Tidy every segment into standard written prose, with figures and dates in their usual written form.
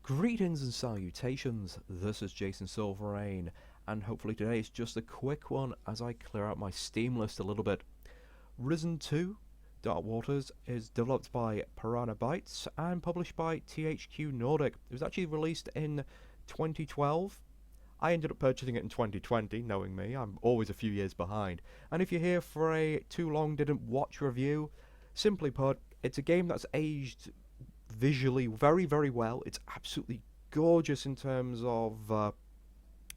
Greetings and salutations, this is Jason Silverain, and hopefully today is just a quick one as I clear out my Steam list a little bit. Risen 2, Dark Waters, is developed by Piranha Bytes and published by THQ Nordic. It was actually released in 2012. I ended up purchasing it in 2020, knowing me, I'm always a few years behind. And if you're here for a too long didn't watch review, simply put, it's a game that's aged visually very well. It's absolutely gorgeous in terms of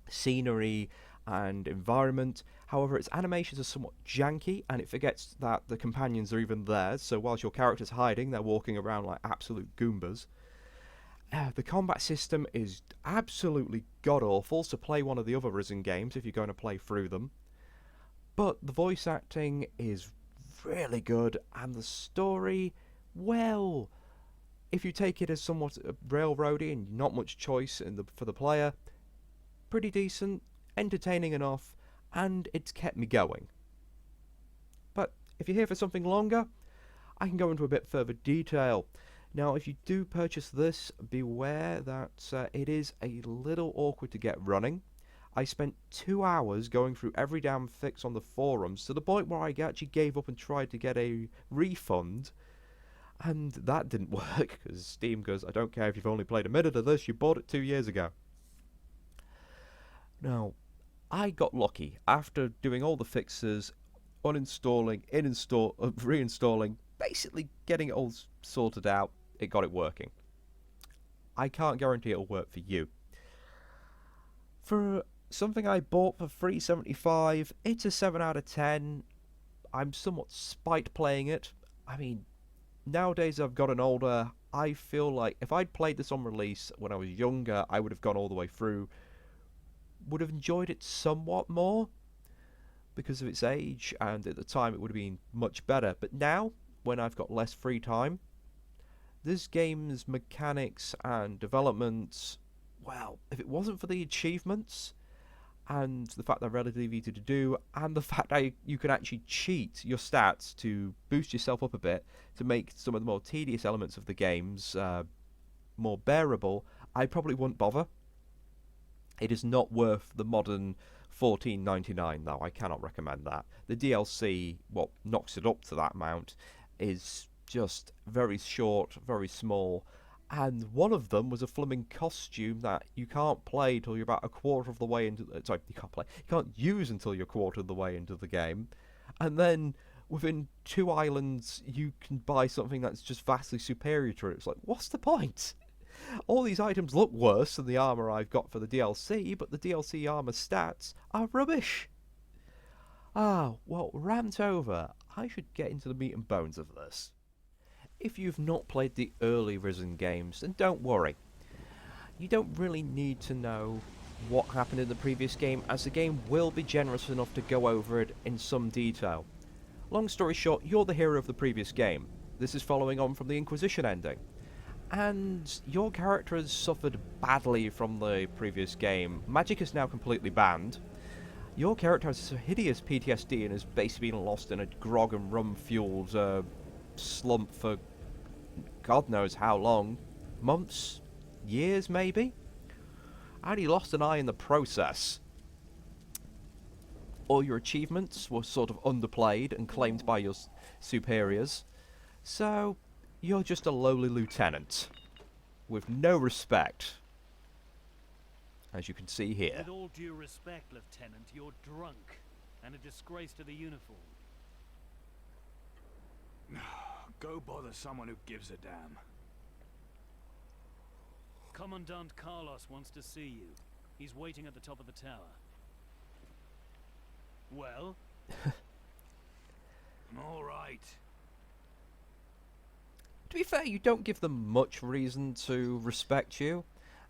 scenery and environment. However, its animations are somewhat janky, and it forgets that the companions are even there, so whilst your character's hiding, they're walking around like absolute goombas. The combat system is absolutely god-awful, so play one of the other Risen games if you're going to play through them. But the voice acting is really good, and the story, well, if you take it as somewhat railroady and not much choice for the player, pretty decent, entertaining enough, and it's kept me going. But if you're here for something longer, I can go into a bit further detail. Now, if you do purchase this, beware that it is a little awkward to get running. I spent 2 hours going through every damn fix on the forums to the point where I actually gave up and tried to get a refund. And that didn't work, because Steam goes, I don't care if you've only played a minute of this, you bought it 2 years ago. Now, I got lucky. After doing all the fixes, uninstalling, reinstalling, basically getting it all sorted out, it got it working. I can't guarantee it'll work for you. For something I bought for $3.75, it's a 7 out of 10. I'm somewhat spite playing it. I mean, nowadays I've gotten older, I feel like if I'd played this on release when I was younger, I would have gone all the way through, would have enjoyed it somewhat more because of its age, and at the time it would have been much better. But now, when I've got less free time, this game's mechanics and development, well, if it wasn't for the achievements and the fact they're relatively easy to do, and the fact that you can actually cheat your stats to boost yourself up a bit to make some of the more tedious elements of the games more bearable, I probably wouldn't bother. It is not worth the modern $14.99 though, I cannot recommend that. The DLC, what knocks it up to that amount, is just very short, very small, and one of them was a flimming costume that you can't play till you're about a quarter of the way into you can't use until you're a quarter of the way into the game, and then within 2 islands you can buy something that's just vastly superior to it. It's like, what's the point? All these items look worse than the armor I've got for the DLC, but the DLC armor stats are rubbish. Well, rant over. I should get into the meat and bones of this. If you've not played the early Risen games, then don't worry. You don't really need to know what happened in the previous game, as the game will be generous enough to go over it in some detail. Long story short, you're the hero of the previous game. This is following on from the Inquisition ending. And your character has suffered badly from the previous game. Magic is now completely banned. Your character has hideous PTSD and has basically been lost in a grog and rum-fueled slump for God knows how long. Months? Years, maybe? And he lost an eye in the process. All your achievements were sort of underplayed and claimed by your superiors. So, you're just a lowly lieutenant with no respect, as you can see here. With all due respect, Lieutenant, you're drunk and a disgrace to the uniform. Go bother someone who gives a damn. Commandant Carlos wants to see you. He's waiting at the top of the tower. Well? All right. To be fair, you don't give them much reason to respect you,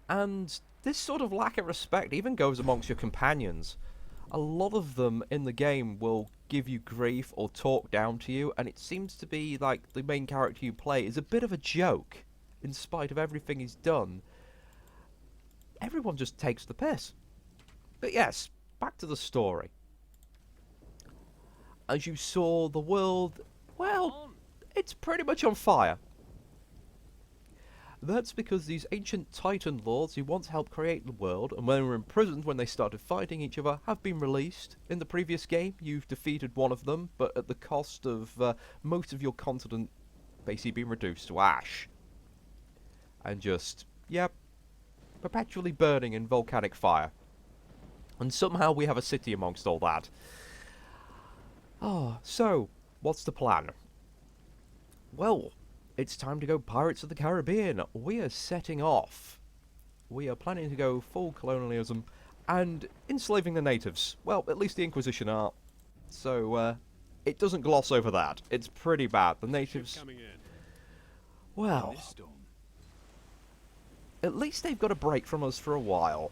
and this sort of lack of respect even goes amongst your companions. A lot of them in the game will give you grief or talk down to you, and it seems to be like the main character you play is a bit of a joke. In spite of everything he's done, everyone just takes the piss. But yes, back to the story. As you saw, the world, well, it's pretty much on fire. That's because these ancient Titan lords who once helped create the world and when were imprisoned when they started fighting each other have been released. In the previous game, you've defeated one of them, but at the cost of most of your continent basically being reduced to ash. And just, yep, perpetually burning in volcanic fire. And somehow we have a city amongst all that. Ah, so, what's the plan? Well, it's time to go Pirates of the Caribbean. We are setting off. We are planning to go full colonialism and enslaving the natives. Well, at least the Inquisition are. So, it doesn't gloss over that. It's pretty bad. The natives... Well, at least they've got a break from us for a while.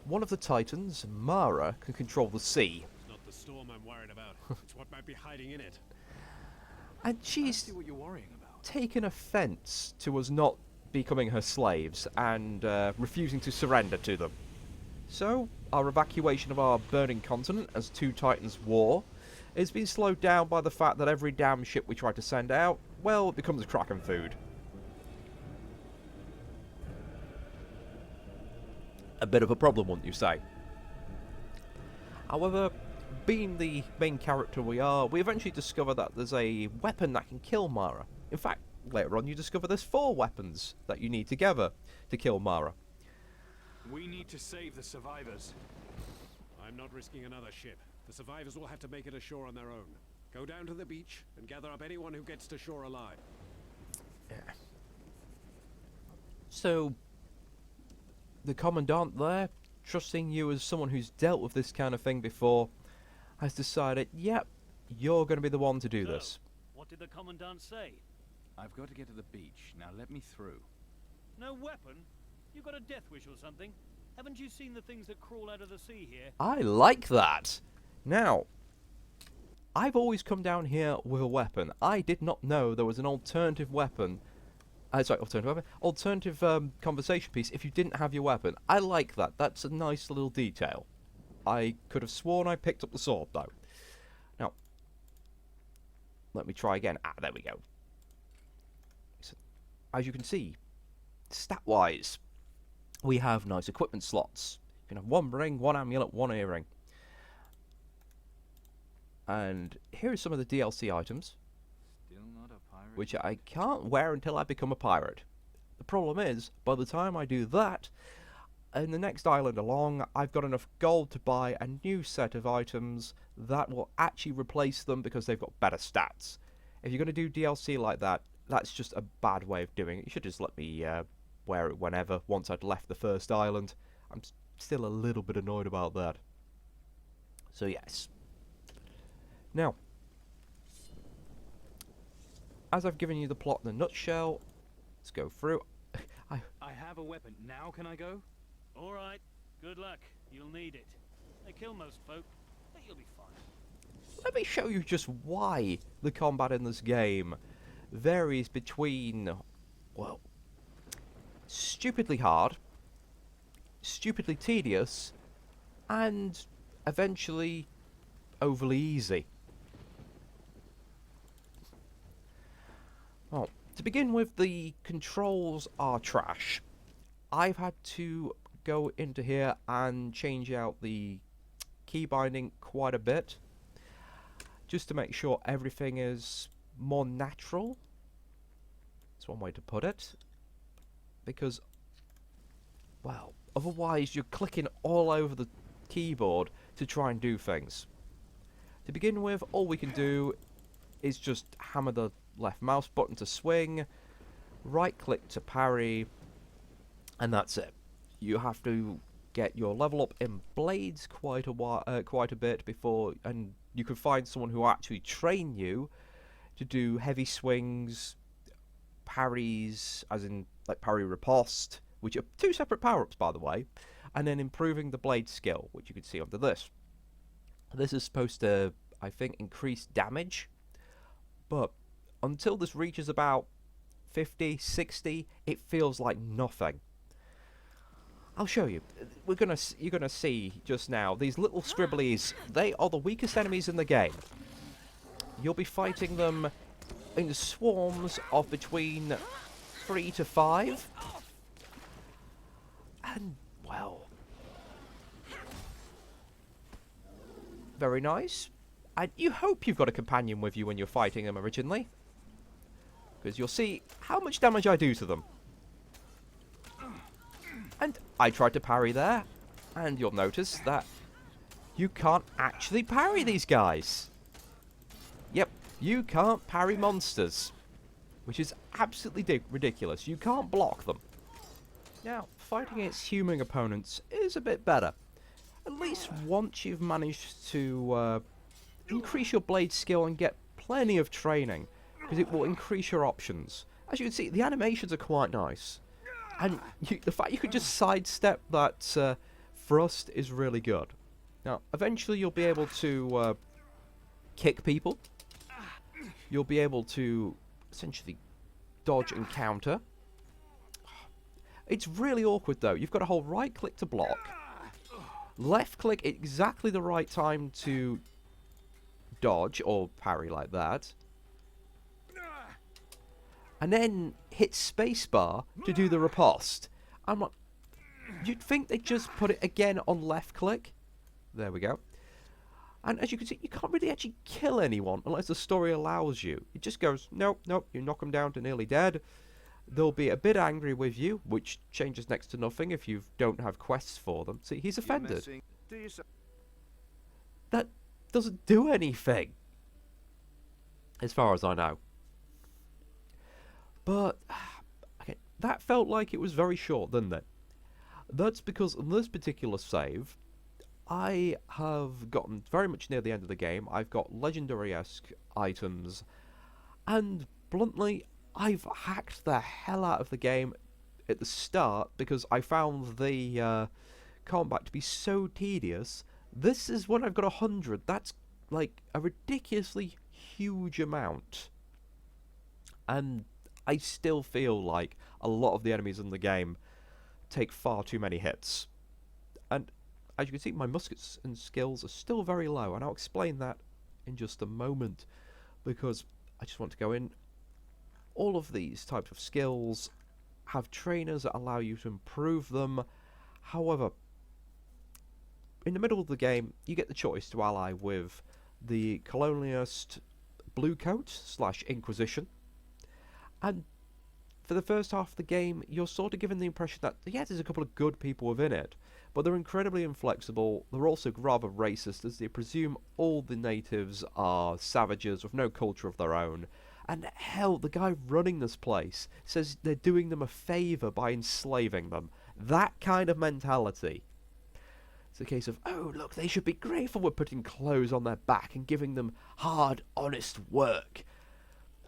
One of the Titans, Mara, can control the sea. It's not the storm I'm worried about. It's what might be hiding in it. And she's See what you're worrying about. taken offence to us not becoming her slaves and refusing to surrender to them. So, our evacuation of our burning continent as two Titans war has been slowed down by the fact that every damn ship we try to send out, well, it becomes Kraken food. A bit of a problem, wouldn't you say? However, being the main character we are, we eventually discover that there's a weapon that can kill Mara. In fact, later on you discover there's 4 weapons that you need together to kill Mara. We need to save the survivors. I'm not risking another ship. The survivors will have to make it ashore on their own. Go down to the beach and gather up anyone who gets to shore alive. Yeah. So, the Commandant there, trusting you as someone who's dealt with this kind of thing before, has decided, yep, you're going to be the one to do So, this. What did the Commandant say? I've got to get to the beach. Now let me through. No weapon? You got a death wish or something? Haven't you seen the things that crawl out of the sea here? I like that. Now, I've always come down here with a weapon. I did not know there was an alternative weapon. Alternative conversation piece if you didn't have your weapon. I like that. That's a nice little detail. I could have sworn I picked up the sword, though. Now, let me try again. Ah, there we go. So, as you can see, stat-wise, we have nice equipment slots. You can have 1 ring, 1 amulet, 1 earring. And here are some of the DLC items, Still not a pirate. which I can't wear until I become a pirate. The problem is, by the time I do that, in the next island along, I've got enough gold to buy a new set of items that will actually replace them because they've got better stats. If you're going to do DLC like that, that's just a bad way of doing it. You should just let me wear it whenever, once I'd left the first island. I'm still a little bit annoyed about that. So yes. Now, as I've given you the plot in a nutshell, let's go through. I have a weapon. Now can I go? All right. Good luck. You'll need it. They kill most folk, but you'll be fine. Let me show you just why the combat in this game varies between, well, stupidly hard, stupidly tedious, and eventually overly easy. Well, to begin with, the controls are trash. I've had to go into here and change out the key binding quite a bit, just to make sure everything is more natural. That's one way to put it. Because, well, otherwise you're clicking all over the keyboard to try and do things. To begin with, all we can do is just hammer the left mouse button to swing, right click to parry, and that's it. You have to get your level up in blades quite a bit before, and you can find someone who will actually train you to do heavy swings, parries, as in like parry riposte, which are 2 separate power-ups by the way, and then improving the blade skill, which you can see under this. This is supposed to, I think, increase damage, but until this reaches about 50, 60, it feels like nothing. I'll show you. You're gonna see just now, these little scribblies, they are the weakest enemies in the game. You'll be fighting them in swarms of between 3 to 5. And, well... very nice. And you hope you've got a companion with you when you're fighting them originally. Because you'll see how much damage I do to them. And I tried to parry there. And you'll notice that you can't actually parry these guys. Yep, you can't parry monsters. Which is absolutely ridiculous. You can't block them. Now, fighting against human opponents is a bit better. At least once you've managed to increase your blade skill and get plenty of training, because it will increase your options. As you can see, the animations are quite nice. And the fact you could just sidestep that thrust is really good. Now, eventually you'll be able to kick people. You'll be able to essentially dodge and counter. It's really awkward though. You've got to hold right click to block. Left click at exactly the right time to dodge or parry like that. And then hit spacebar to do the riposte. I'm like, you'd think they'd just put it again on left click. There we go. And as you can see, you can't really actually kill anyone unless the story allows you. It just goes, nope, nope, you knock them down to nearly dead. They'll be a bit angry with you, which changes next to nothing if you don't have quests for them. See, he's offended. That doesn't do anything, as far as I know. But, okay, that felt like it was very short, didn't it? That's because in this particular save, I have gotten very much near the end of the game. I've got legendary-esque items, and bluntly, I've hacked the hell out of the game at the start because I found the combat to be so tedious. This is when I've got 100. That's like a ridiculously huge amount. And I still feel like a lot of the enemies in the game take far too many hits. And as you can see, my muskets and skills are still very low, and I'll explain that in just a moment because I just want to go in. All of these types of skills have trainers that allow you to improve them. However, in the middle of the game, you get the choice to ally with the colonialist Bluecoat / Inquisition. And for the first half of the game, you're sort of given the impression that, yeah, there's a couple of good people within it, but they're incredibly inflexible. They're also rather racist, as they presume all the natives are savages with no culture of their own. And hell, the guy running this place says they're doing them a favour by enslaving them. That kind of mentality. It's a case of, oh, look, they should be grateful we're putting clothes on their back and giving them hard, honest work.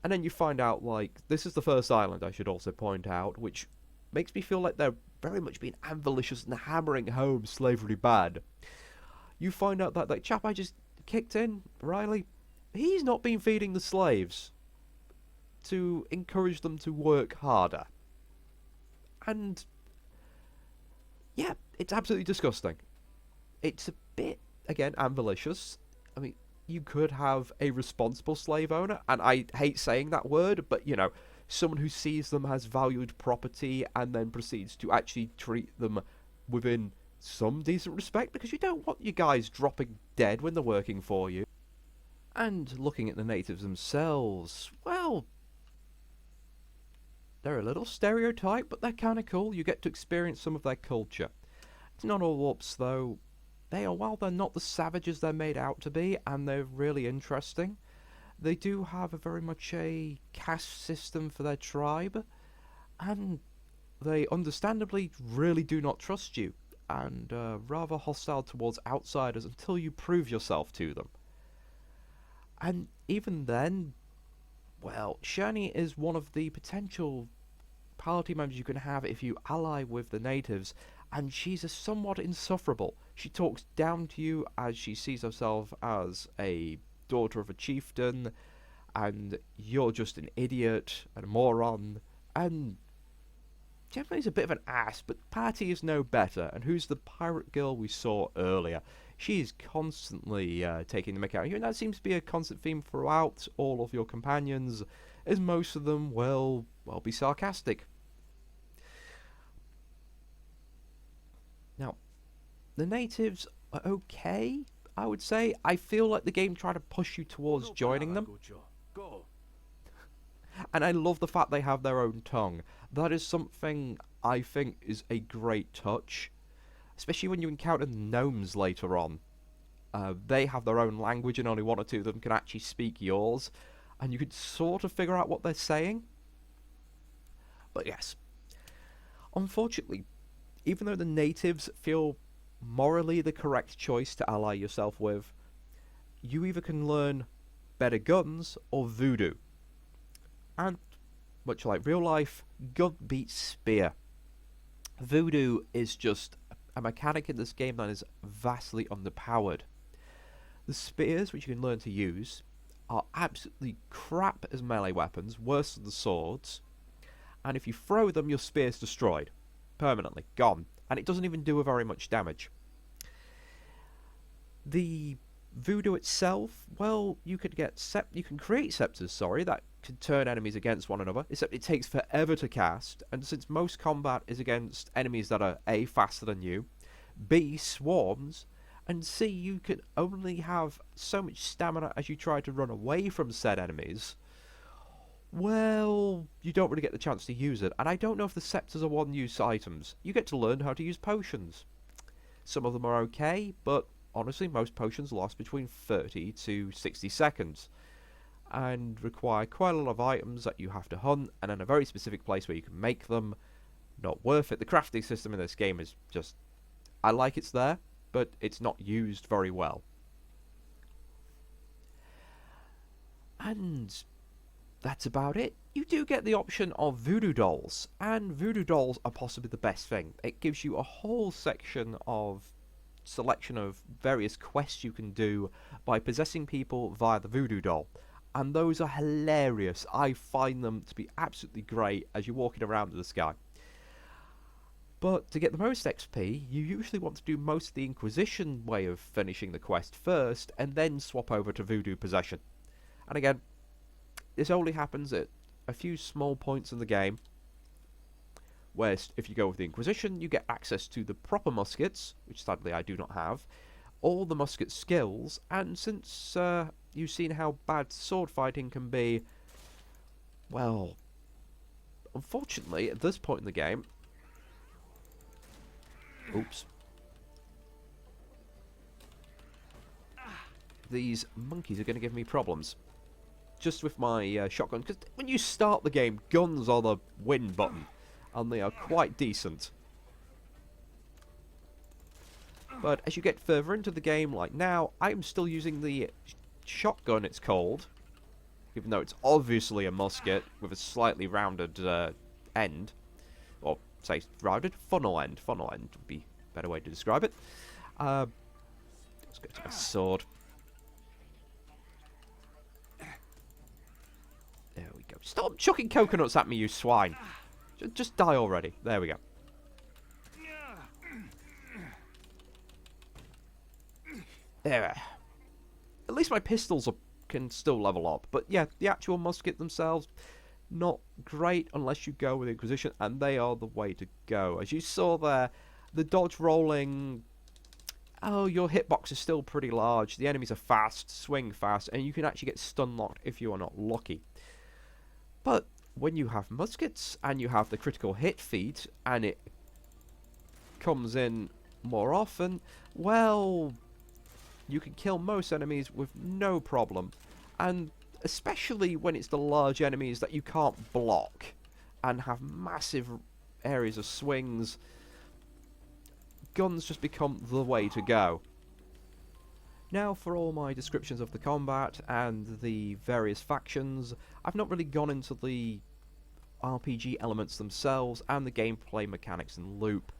And then you find out, like, this is the first island, I should also point out, which makes me feel like they're very much being avaricious and hammering home slavery bad. You find out that that chap I just kicked in, Riley, he's not been feeding the slaves to encourage them to work harder. And yeah, it's absolutely disgusting. It's a bit, again, avaricious. I mean, you could have a responsible slave owner, and I hate saying that word, but, you know, someone who sees them as valued property and then proceeds to actually treat them within some decent respect, because you don't want your guys dropping dead when they're working for you. And looking at the natives themselves, well, they're a little stereotyped, but they're kind of cool. You get to experience some of their culture. It's not all ups, though. They are, while they're not the savages they're made out to be, and they're really interesting, they do have a very much a caste system for their tribe, and they understandably really do not trust you, and rather hostile towards outsiders until you prove yourself to them. And even then, well, Shani is one of the potential party members you can have if you ally with the natives, and she's a somewhat insufferable. She talks down to you as she sees herself as a daughter of a chieftain, and you're just an idiot and a moron, and generally is a bit of an ass, but Patty is no better, and who's the pirate girl we saw earlier? She's constantly taking the mick out of you, and that seems to be a constant theme throughout all of your companions, as most of them will be sarcastic. Now, the natives are okay, I would say. I feel like the game tried to push you towards joining them. Go. And I love the fact they have their own tongue. That is something I think is a great touch. Especially when you encounter the gnomes later on. They have their own language and only one or two of them can actually speak yours. And you could sort of figure out what they're saying. But yes. Unfortunately, even though the natives feel morally the correct choice to ally yourself with, you either can learn better guns or voodoo. And, much like real life, gun beats spear. Voodoo is just a mechanic in this game that is vastly underpowered. The spears, which you can learn to use, are absolutely crap as melee weapons, worse than the swords. And if you throw them, your spear's destroyed. Permanently. Gone. And it doesn't even do very much damage. The voodoo itself, well, you can create scepters, that can turn enemies against one another, except it takes forever to cast, and since most combat is against enemies that are A, faster than you, B, swarms, and C, you can only have so much stamina as you try to run away from said enemies, well, you don't really get the chance to use it, and I don't know if the scepters are one-use items. You get to learn how to use potions. Some of them are okay, but honestly, most potions last between 30 to 60 seconds. And require quite a lot of items that you have to hunt, and in a very specific place where you can make them. Not worth it. The crafting system in this game is just... I like it's there, but it's not used very well. And that's about it. You do get the option of Voodoo Dolls, and Voodoo Dolls are possibly the best thing. It gives you a whole section of selection of various quests you can do by possessing people via the Voodoo Doll. And those are hilarious. I find them to be absolutely great as you're walking around in the sky. But to get the most XP, you usually want to do most of the Inquisition way of finishing the quest first, and then swap over to Voodoo Possession. And again, this only happens at a few small points in the game, where if you go with the Inquisition, you get access to the proper muskets, which sadly I do not have, all the musket skills, and since you've seen how bad sword fighting can be, well, unfortunately, at this point in the game... Oops. These monkeys are going to give me problems. Just with my shotgun, because when you start the game, guns are the win button, and they are quite decent. But as you get further into the game, like now, I'm still using the shotgun, it's called, even though it's obviously a musket with a slightly rounded end, or say rounded funnel end would be a better way to describe it. Let's go to my sword. There we go. Stop chucking coconuts at me, you swine. Just die already. There we go. There. At least my pistols can still level up. But yeah, the actual musket themselves, not great unless you go with Inquisition, and they are the way to go. As you saw there, the dodge rolling... Oh, your hitbox is still pretty large. The enemies are fast, swing fast, and you can actually get stun locked if you are not lucky. But when you have muskets, and you have the critical hit feat, and it comes in more often, well... You can kill most enemies with no problem, and especially when it's the large enemies that you can't block and have massive areas of swings, guns just become the way to go. Now for all my descriptions of the combat and the various factions, I've not really gone into the RPG elements themselves and the gameplay mechanics and loop.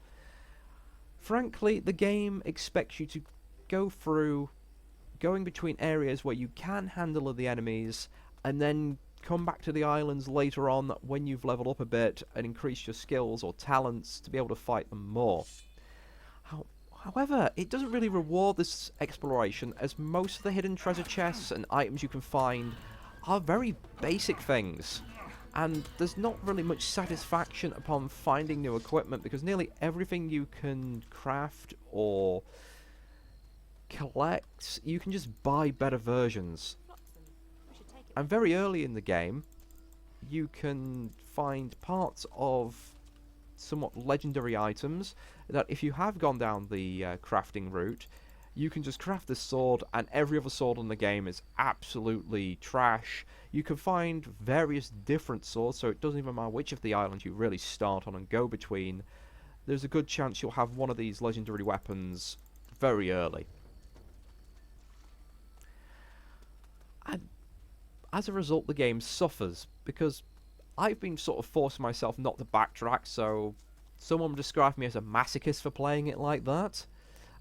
Frankly, the game expects you to go through, going between areas where you can handle the enemies, and then come back to the islands later on when you've leveled up a bit and increased your skills or talents to be able to fight them more. However, it doesn't really reward this exploration, as most of the hidden treasure chests and items you can find are very basic things. And there's not really much satisfaction upon finding new equipment, because nearly everything you can craft or collect, you can just buy better versions. And very early in the game, you can find parts of somewhat legendary items that if you have gone down the crafting route, you can just craft this sword, and every other sword in the game is absolutely trash. You can find various different swords, so it doesn't even matter which of the islands you really start on and go between. There's a good chance you'll have one of these legendary weapons very early. And as a result, the game suffers, because I've been sort of forcing myself not to backtrack, so someone described me as a masochist for playing it like that.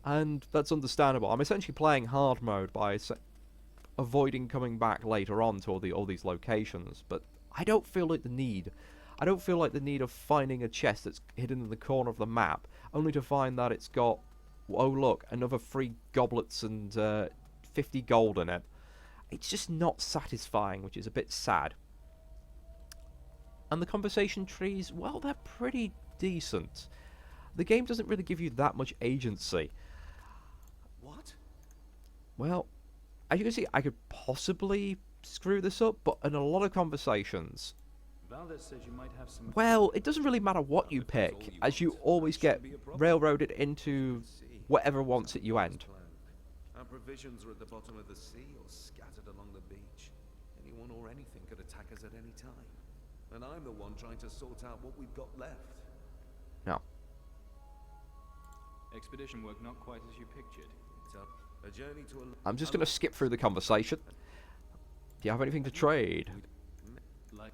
And that's understandable. I'm essentially playing hard mode by avoiding coming back later on to all these locations, but I don't feel like the need. I don't feel like the need of finding a chest that's hidden in the corner of the map, only to find that it's got, oh look, another 3 goblets and 50 gold in it. It's just not satisfying, which is a bit sad. And the conversation trees, well, they're pretty decent. The game doesn't really give you that much agency. What? Well, as you can see, I could possibly screw this up, but in a lot of conversations, Valdez says you might have some. well, it doesn't really matter what you pick, as you always get railroaded into whatever wants at you end. Our provisions are at the bottom of the sea or scattered along the beach. Anyone or anything could attack us at any time. And I'm the one trying to sort out what we've got left. No. Expedition work not quite as you pictured. It's a journey to a... I'm just going to skip through the conversation. Do you have anything to trade? Like,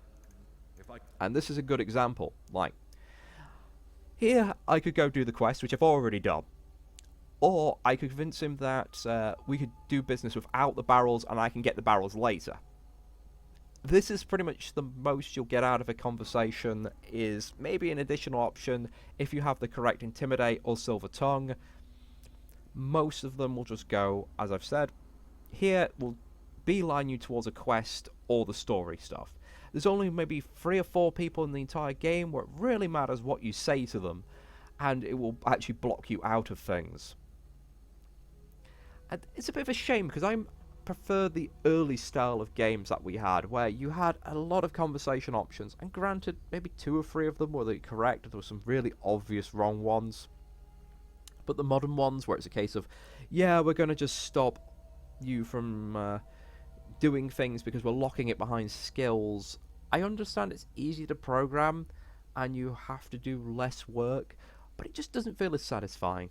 If I... And this is a good example. Like, here I could go do the quest, which I've already done. Or I could convince him that we could do business without the barrels and I can get the barrels later. This is pretty much the most you'll get out of a conversation, is maybe an additional option if you have the correct Intimidate or Silver Tongue. Most of them will just go, as I've said, here will beeline you towards a quest or the story stuff. There's only maybe 3 or 4 people in the entire game where it really matters what you say to them, and it will actually block you out of things. And it's a bit of a shame, because I prefer the early style of games that we had, where you had a lot of conversation options, and granted, maybe 2 or 3 of them were the correct, there were some really obvious wrong ones. But the modern ones, where it's a case of, yeah, we're going to just stop you from doing things because we're locking it behind skills. I understand it's easy to program, and you have to do less work, but it just doesn't feel as satisfying.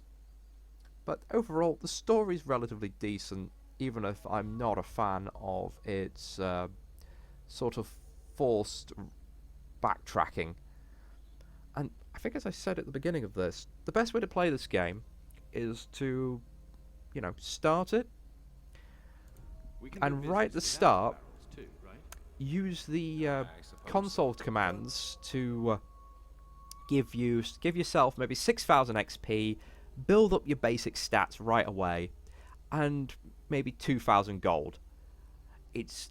But overall, the story's relatively decent, even if I'm not a fan of its sort of forced backtracking. And I think, as I said at the beginning of this, the best way to play this game is to, you know, start it, and right at the start, use the console commands to give yourself maybe 6,000 XP, build up your basic stats right away, and maybe 2,000 gold. It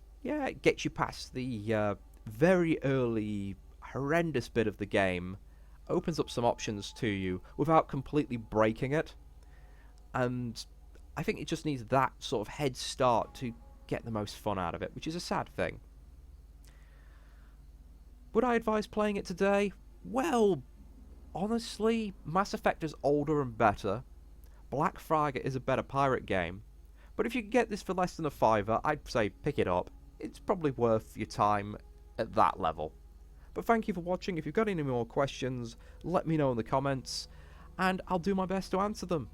gets you past the very early horrendous bit of the game, opens up some options to you without completely breaking it, and I think it just needs that sort of head start to get the most fun out of it, which is a sad thing. Would I advise playing it today? Well, honestly, Mass Effect is older and better. Black Flag is a better pirate game. But if you can get this for less than a $5, I'd say pick it up. It's probably worth your time at that level. But thank you for watching. If you've got any more questions, let me know in the comments, and I'll do my best to answer them.